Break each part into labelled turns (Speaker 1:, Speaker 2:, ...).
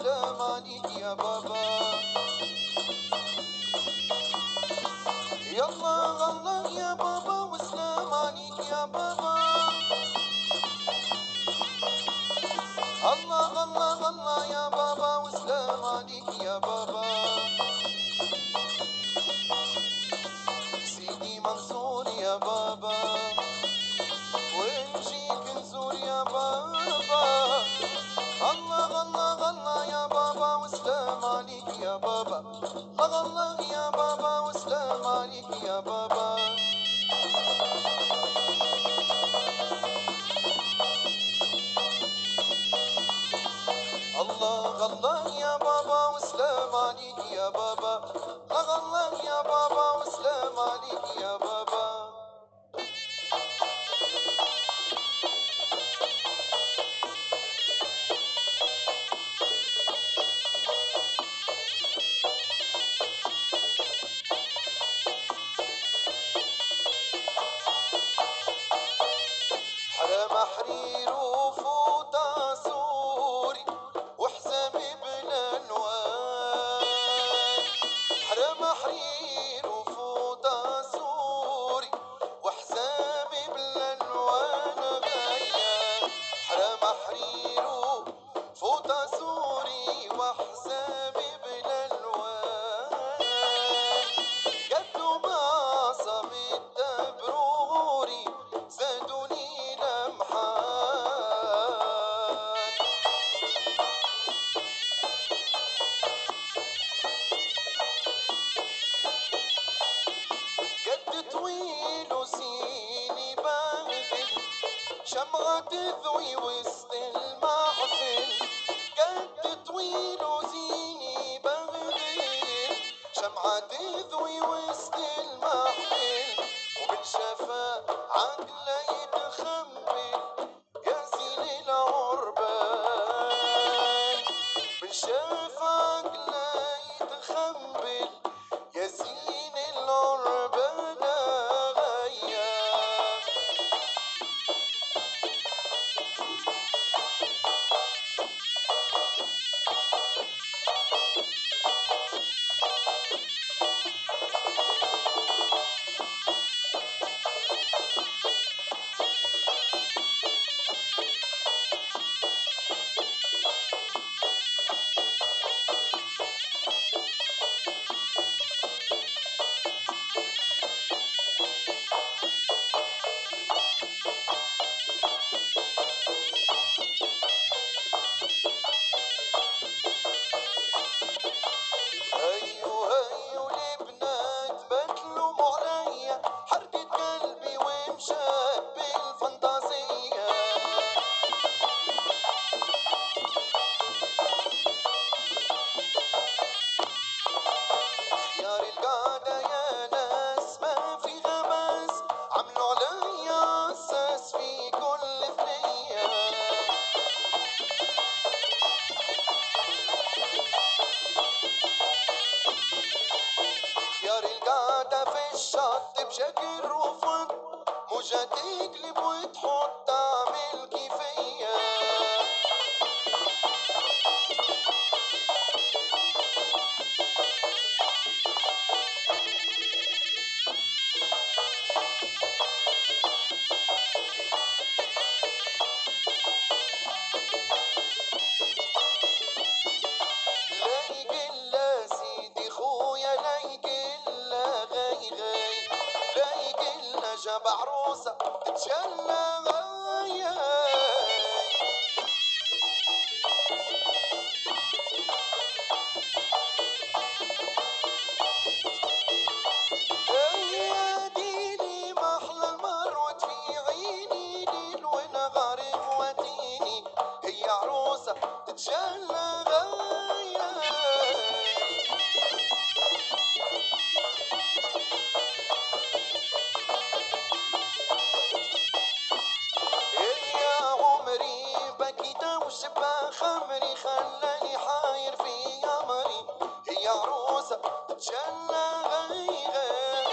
Speaker 1: وسلام عليك يا بابا. يلا الله يا بابا وسلام عليك يا بابا. الله الله الله يا بابا وسلام عليك يا بابا. سيدي منصور يا بابا ونجيك نزور يا بابا. الله الله الله يا بابا وسلام عليك يا بابا. الله الله يا بابا وسلام عليك يا بابا. الله الله يا بابا وسلام عليك يا بابا. الله الله يا بابا وسلام عليك يا بابا. حرام حرير وفوطة سوري وحزامي بالالوان. حرام حرير وفوطة سوري وحزامي بالالوان غاية. حرام حرير وفوطة سوري وحزامي بالالوان. قدوا ما صمت دبروري زادوني لمحان. قد طويل وزيني بغدل شمعة تذوي وسط المحفل. قد طويل وزيني بغدل شمعة تذوي وسط المحفل. ومن شافا عقله يتخمل يا زين العربان. من شافا عقله يتخمل يا زين العربان غيا. هيو هيو البنات بتلوموا عليا حرقت قلبي ومشات بالفانتازية. خيار القعدة يا ناس ما في غماس عملوا عليا اساس في كل ثنية. خيار القعدة في الشط بشكل رفض موجة تقلب وتحط تعمل كيفية. لا يقل سيدي خويا لا يقل غي غي. لا يقل جاب عروسة تتجلى غاي. يا ديني محلى المروة في عيني ليل ونهار خواتيني هي عروسة تتجلى غاية. يا عمري بكيت وشبه خمري خلاني حاير في أمري هي عروسة تتجلى غاي غاي.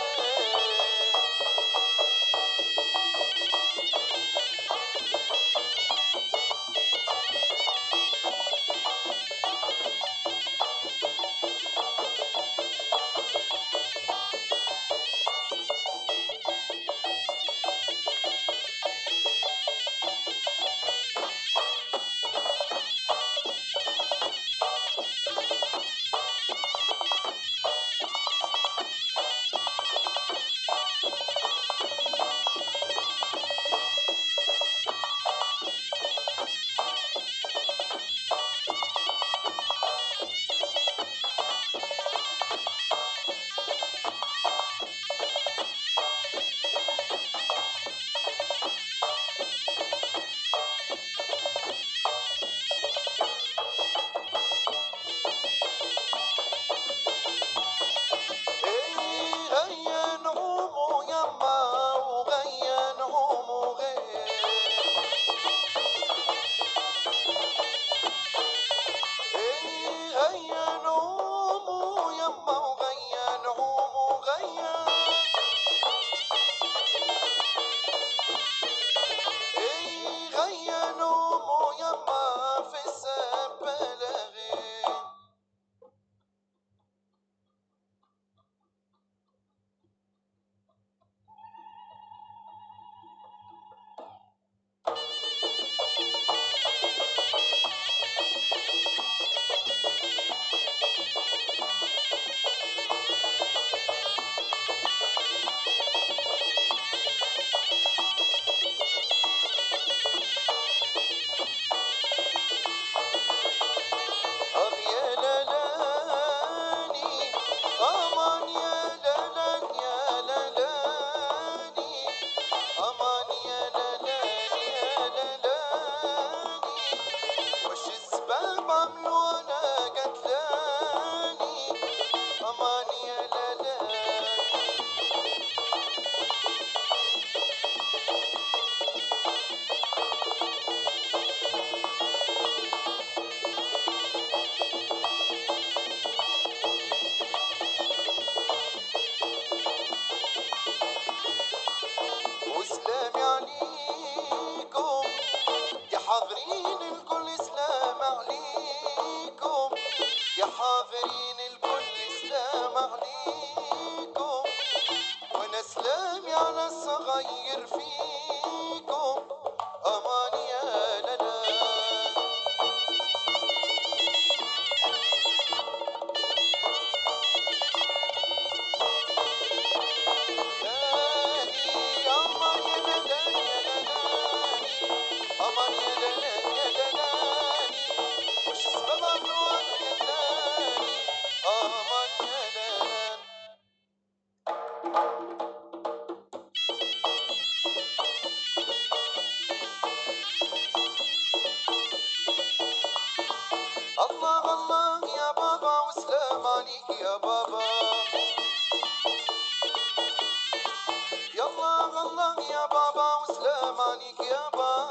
Speaker 1: بابا وسلام عليك يا بابا.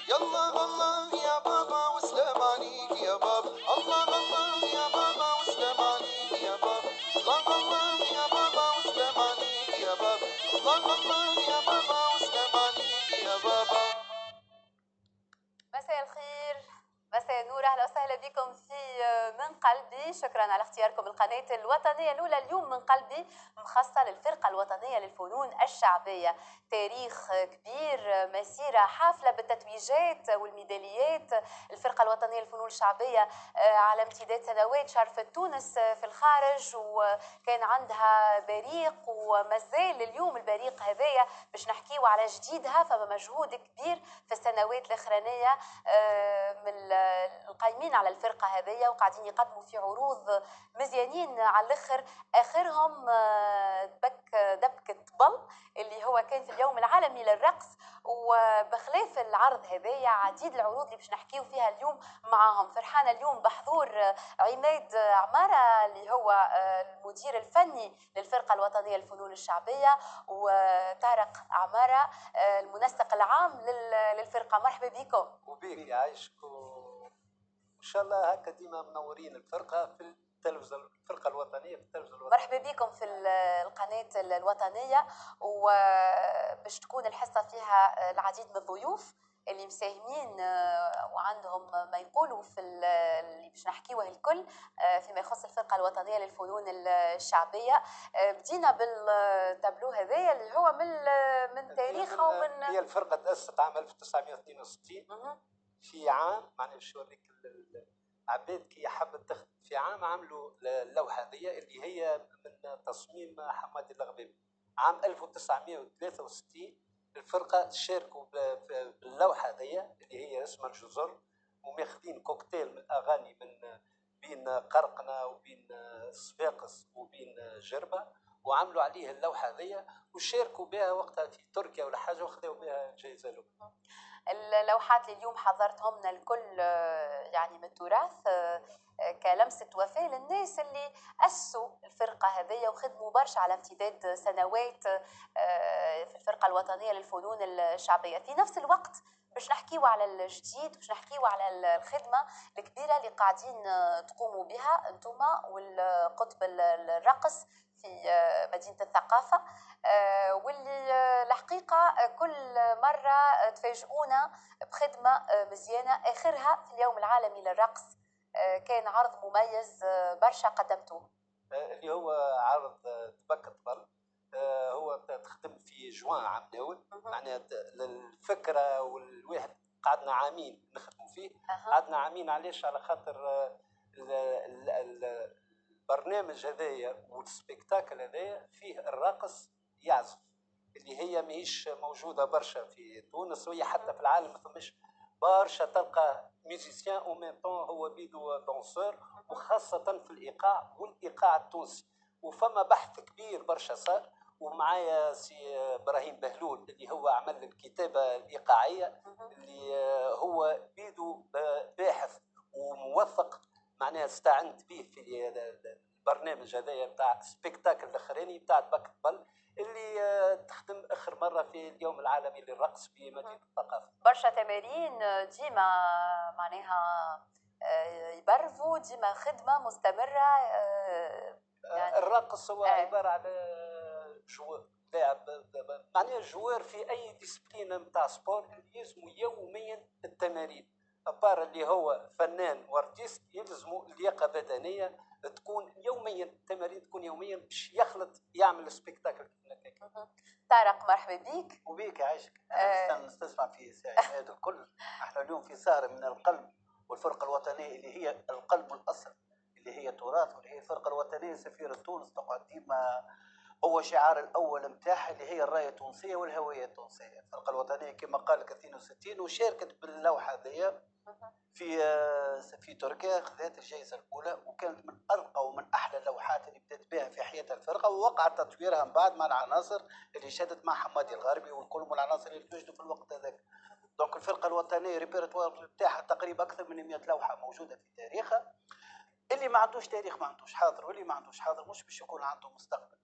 Speaker 1: يلا الله يا بابا وسلام عليك يا بابا. الله الله يا بابا وسلام عليك يا بابا. الله الله يا بابا وسلام عليك يا بابا. الله الله يا بابا وسلام عليك يا بابا.
Speaker 2: مساء الخير، مساء النور، اهلا وسهلا بكم في من قلبي. شكرا على اختياركم القناه الوطنيه الاولى. اليوم من قلبي مخصصه للفرقه الوطنيه للفنون الشعبيه. تاريخ كبير، مسيره حافله بالتتويجات والميداليات. الفرقه الوطنيه للفنون الشعبيه على امتداد سنوات شرفت تونس في الخارج، وكان عندها بريق ومازال اليوم البريق هذايا باش نحكيو على جديدها. فما مجهود كبير في السنوات الاخرانيه من القايمين على الفرقه هذيا، وقاعدين يقدموا في عروض مزيانين على الاخر. اخرهم دبكه طبل اللي هو كان في اليوم العالمي للرقص. وبخلاف العرض هذايا عديد العروض اللي باش نحكيو فيها اليوم معاهم. فرحانه اليوم بحضور عماد عماره اللي هو المدير الفني للفرقه الوطنيه للفنون الشعبيه، وطارق عماره المنسق العام للفرقه. مرحبا بكم.
Speaker 3: وبيك يعيشك وان شاء الله هكا ديما منورين الفرقه في التلفزه، الفرقه الوطنيه في التلفزه الوطنيه.
Speaker 2: مرحبا بكم في القناه الوطنيه، وباش تكون الحصه فيها العديد من الضيوف اللي مساهمين وعندهم ما يقولوا في اللي باش نحكيوه الكل فيما يخص الفرقه الوطنيه للفنون الشعبيه. بدينا بالتابلو هذايا اللي هو من تاريخها ومن
Speaker 3: هي الفرقه تاسست عام 1962 في عام، معناها باش نوريك العباد كي حبت تخدم في عام عملوا اللوحه هذه اللي هي من تصميم حمادي الغبيبي. عام 1963 الفرقه شاركوا باللوحه هذه اللي هي اسمها الجزر، وماخذين كوكتيل من الاغاني من بين قرقنه وبين صفاقس وبين جربه، وعملوا عليه اللوحه هذه وشاركوا بها وقتها في تركيا ولا حاجه، وخذوا بها جائزه له.
Speaker 2: اللوحات اللي اليوم حضرتهم الكل يعني من التراث كلمسة وفاة للناس اللي أسسوا الفرقة هذه وخدموا برشا على امتداد سنوات في الفرقة الوطنية للفنون الشعبية. في نفس الوقت باش نحكيو على الجديد، باش نحكيو على الخدمة الكبيرة اللي قاعدين تقوموا بها انتم والقطب الرقص في مدينة الثقافة، واللي الحقيقة كل مرة تفاجئونا بخدمة مزيانة. آخرها في اليوم العالمي للرقص كان عرض مميز برشا قدمتوه
Speaker 3: اللي هو عرض تبكة طبل. هو تخدم في جوان عام داول، معناها الفكرة والواحد قعدنا عامين نخدموا فيه. قعدنا عامين علاش؟ على خاطر البرنامج هذايا والسبيكتاكل هذايا فيه الرقص يعزف، اللي هي ماهيش موجوده برشا في تونس، وهي حتى في العالم ما فماش برشا تلقى ميوزيسيان او ميم طون هو بيدو دونسور، وخاصه في الايقاع والايقاع التونسي. وفما بحث كبير برشا صار، ومعايا سي ابراهيم بهلول اللي هو عمل الكتابه الايقاعيه، اللي هو بيدو باحث وموثق، معناها استعنت به في البرنامج هذايا نتاع سبيكتاكل الاخراني نتاع تبكة طبل اللي تخدم اخر مره في اليوم العالمي للرقص في مدينه الثقافه.
Speaker 2: برشا تمارين ديما معناها يبرفوا، ديما خدمه مستمره.
Speaker 3: يعني الرقص هو عباره على جوار لاعب، معناها جوار في اي ديسبلين نتاع سبور يلزموا يوميا التمارين. ابار اللي هو فنان وارتيست يلزموا اللياقه بدنيه تكون يوميا، التمارين تكون يوميا باش يخلط يعمل سبيكتاكل.
Speaker 2: طارق مرحبا بيك.
Speaker 4: وبيك يعيشك. انا نستسمع في ساعات الكل. احنا اليوم في سهره من القلب والفرقه الوطنيه اللي هي القلب والاصل، اللي هي تراث، واللي هي الفرقه الوطنيه سفيره تونس. تقعد ديما هو شعار الاول نتاعها اللي هي الرايه التونسيه والهويه التونسيه. الفرقه الوطنيه كما قال لك 62 وشاركت باللوحه هذه في تركيا، خذت الجائزه الاولى، وكانت من ارقى ومن احلى اللوحات اللي بدات بها في حياه الفرقه، ووقع تطويرها من بعد مع العناصر اللي شادت مع حمادي الغربي والكل من العناصر اللي توجدوا في الوقت هذاك. دونك الفرقه الوطنيه ريبيرتوار بتاعها تقريبا اكثر من 100 لوحه موجوده في تاريخها. اللي ما عندوش تاريخ ما عندوش حاضر، واللي ما عندوش حاضر مش باش يكون عنده مستقبل.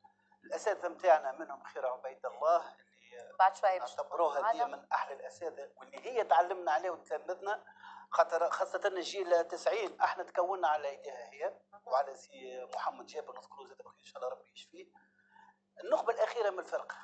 Speaker 4: الاساتذه نتاعنا منهم خير عبيد الله اللي
Speaker 2: بعد شوي باش
Speaker 4: نعتبروها هذه من احلى الاساتذه واللي هي تعلمنا عليه وتلمذنا، خاطر خاصه الجيل 90 احنا تكوننا على ايديها هي وعلى سي محمد جابر نذكروه زاد بخير ان شاء الله ربي يشفيه. النخبه الاخيره من الفرقه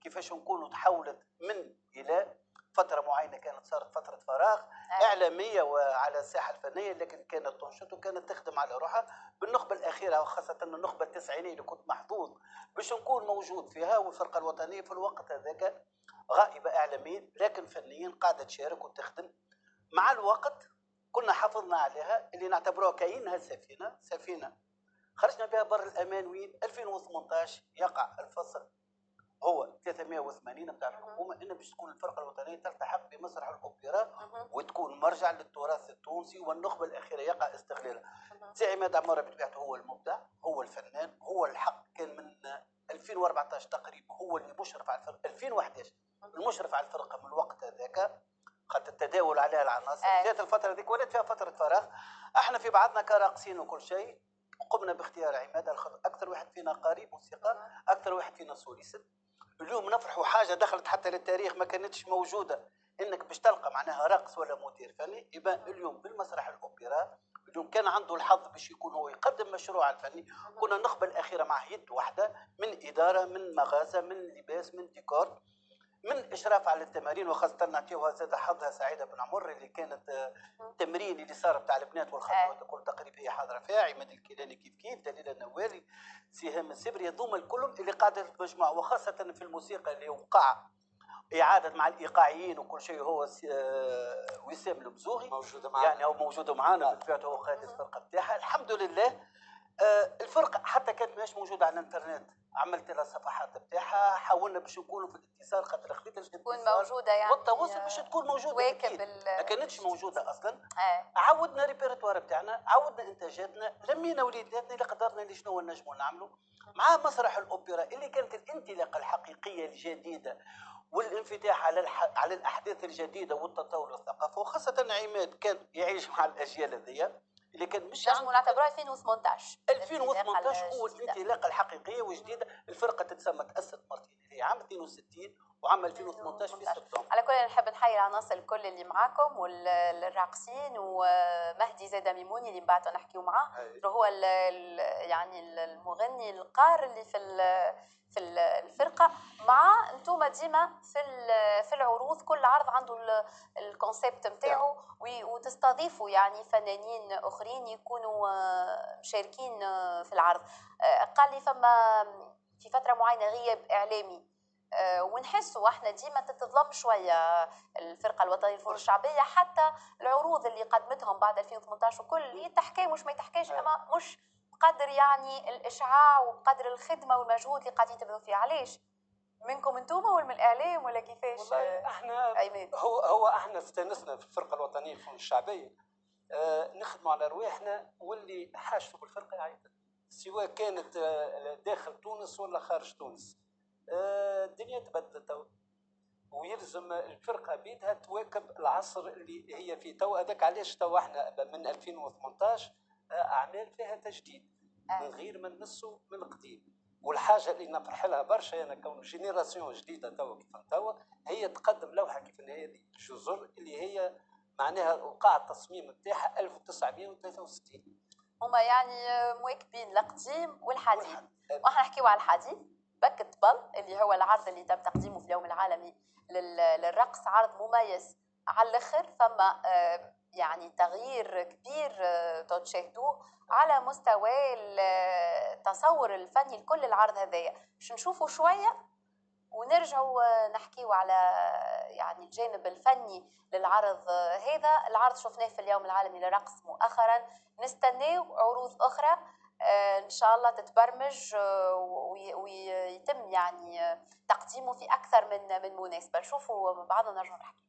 Speaker 4: كيفاش نكونوا تحولت من الى فتره معينه كانت صارت فتره فراغ اعلاميه وعلى الساحه الفنيه، لكن كانت تنشط وكانت تخدم على روحها. بالنخبه الاخيره وخاصه النخبه التسعينيه اللي كنت محظوظ باش نكون موجود فيها، والفرقه الوطنيه في الوقت هذاك غائبه اعلاميا لكن فنيا قاعده تشارك وتخدم. مع الوقت كنا حافظنا عليها اللي نعتبروها كأنها سفينه خرجنا بها بر الامان. وين 2018 يقع الفصل هو 380 نتاع الحكومه انه باش تكون الفرقه الوطنيه تلتحق بمسرح الاوبرا وتكون مرجع للتراث التونسي، والنخبه الاخيره يقع استغلالها. سي عماد عماره بطبيعته هو المبدع، هو الفنان، هو الحق. كان من 2014 تقريبا هو اللي مشرف على الفرقه، 2011 المشرف على الفرقه من الوقت هذاك، خاطر التداول عليها العناصر. جات الفتره هذيك ولات فيها فتره فراغ، احنا في بعضنا كراقصين وكل شيء قمنا باختيار عماد اكثر واحد فينا قارئ موسيقى، اكثر واحد فينا سوليست. اليوم نفرحوا حاجه دخلت حتى للتاريخ ما كانتش موجوده، انك باش تلقى معناها راقص ولا مدير فني. يبقى اليوم بالمسرح الاوبرا اليوم كان عنده الحظ باش يكون هو يقدم مشروع الفني. كنا النخبه الاخيره مع يد واحده من اداره، من مغازه، من لباس، من ديكور، من اشراف على التمارين. وخاصه نعطيوها زاد حظها سعيده بن عمر اللي كانت التمرين اللي صار بتاع البنات والخطوات الكل تقريبا هي حاضره فيها. عماد الكيلاني كيف دليل النوالي، سهام السبري، هذوما الكلهم اللي قاعده تجمع. وخاصه في الموسيقى اللي وقع اعاده مع الايقاعيين وكل شيء هو وسام المزوغي
Speaker 3: موجود معنا،
Speaker 4: يعني هو موجود معنا بالفعل، هو قائد الفرقه بتاعها الحمد لله. الفرقه حتى كانت ماهيش موجوده على الانترنت، عملت لها الصفحات بتاعها، حاولنا باش نكونوا في الاتصال خاطر خديت الاتصال
Speaker 2: تكون موجوده يعني
Speaker 4: والتواصل باش تكون موجوده اكيد ما كانتش موجوده اصلا. عودنا ريبيرتوار بتاعنا، عودنا انتاجاتنا، لمينا وليداتنا اللي قدرنا اللي شنو نجموا نعملوا مع مسرح الاوبرا اللي كانت الانطلاقه الحقيقيه الجديده والانفتاح على الاحداث الجديده والتطور الثقافي. وخاصه عماد كان يعيش مع الاجيال هذيا اللي كان مش
Speaker 2: نجموا نعتبروها 2018
Speaker 4: هو الانطلاقه الحقيقيه وجديده. الفرقه تاسست مرتين، هي عام 62 وعام 2018 في سبتمبر.
Speaker 2: على كل نحب نحيي العناصر الكل اللي معاكم والراقصين ومهدي زاد ميموني اللي من بعد نحكيو معاه، هو يعني المغني القار اللي في الفرقه. مع انتم ديما في العروض كل عرض عنده الكونسيبت نتاعو وتستضيفوا يعني فنانين اخرين يكونوا مشاركين في العرض. قال لي فما في فتره معينه غياب اعلامي، ونحسوا احنا ديما تتظلم شويه الفرقه الوطنيه للفنون الشعبيه، حتى العروض اللي قدمتهم بعد 2018 وكل تحكي مش ما يتحكيش، اما مش بقدر يعني الاشعاع وبقدر الخدمه والمجهود اللي قاعدين تبذلوا فيه. علاش منكم انتم ولا من الاعلام ولا كيفاش؟
Speaker 3: والله احنا
Speaker 2: عماد
Speaker 3: هو احنا استانسنا في الفرقه الوطنيه للفنون الشعبيه، نخدموا على رواحنا واللي حاجته بالفرقه يعيط، سواء كانت داخل تونس ولا خارج تونس. الدنيا تبدلت ويلزم الفرقه بيدها تواكب العصر اللي هي فيه تو. هذاك علاش تو احنا من 2018 اعمال فيها تجديد من غير ما نمسوا من القديم. والحاجه اللي نفرح لها برشا انا كون جينيراسيون جديده تو كيف تو هي تقدم لوحه كيف هذه جزر اللي هي معناها وقع التصميم نتاعها 1963.
Speaker 2: هما يعني مواكبين القديم والحديث. واحنا نحكيو على الحديث بك طبل اللي هو العرض اللي تم تقديمه في اليوم العالمي للرقص، عرض مميز على الاخر. فما يعني تغيير كبير تشاهدوه على مستوى التصور الفني لكل العرض هذايا. باش نشوفوا شويه ونرجعوا نحكيوا على يعني الجانب الفني للعرض هذا. العرض شفناه في اليوم العالمي للرقص مؤخرا، نستناو عروض اخرى ان شاء الله تتبرمج ويتم يعني تقديمه في اكثر من مناسبه. نشوفوا بعضنا نرجع نحكي.